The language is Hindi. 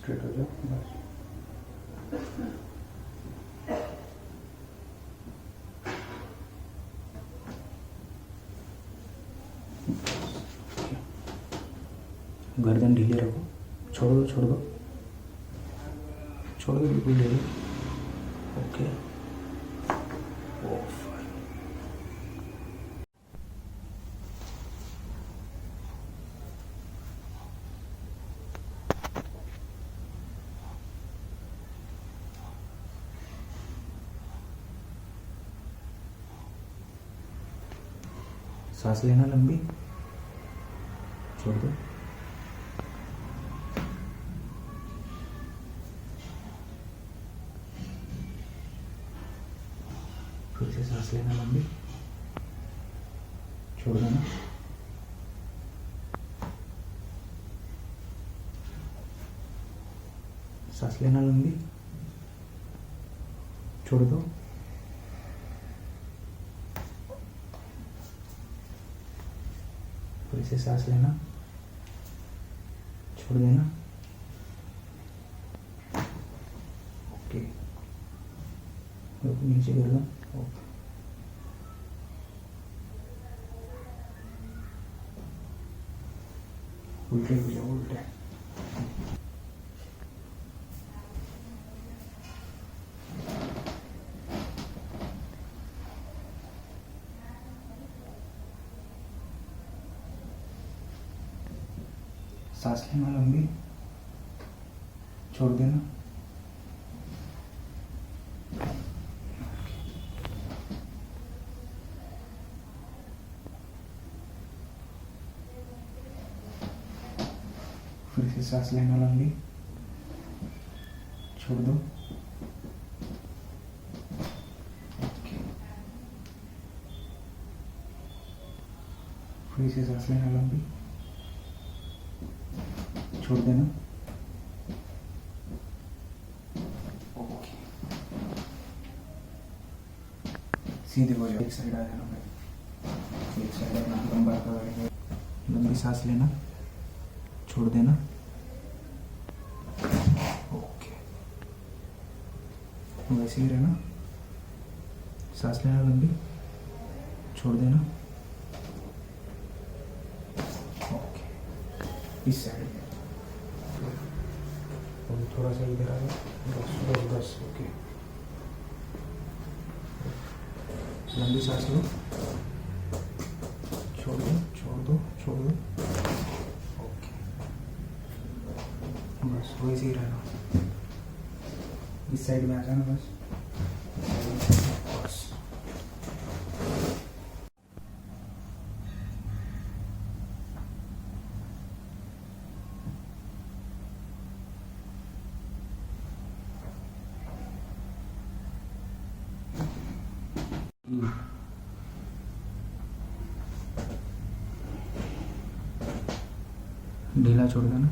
स्ट्रेट हो जाओ बस। गर्दन ढीले रखो, छोड़ दो छोड़ दो छोड़ दो, बिल्कुल ढीले। Okay, of. सांस लेना लंबी, छोड़ दो। फिर से सांस लेना लंबी, छोड़ देना। सांस लेना लंबी, छोड़ दो। फिर से सांस लेना, छोड़ देना। ओके, नीचे कर लो। ओके, उल्टे हो जाओ, उल्टे। सांस लेना लंबी, छोड़ देना। फिर से सांस लेना लंबी, छोड़ दो। फिर से सांस लेना लंबी, छोड़ देना। ओके, सीधे हो जाओ, एक साइड आ जाना भाई, एक साइड अपना लंबा कर। लंबी सांस लेना, छोड़ देना। ओके, वैसे ही रहना। सांस लेना लंबी, छोड़ देना। ओके, इस साइड थोड़ा सा इधर आ जाओ, 10 ओके। लंबी सांस लो, छोड़ दो छोड़ दो छोड़ दो। ओके, बस वैसे ही रहना। इस साइड में आ जाना बस। बस ढीला छोड़ देना।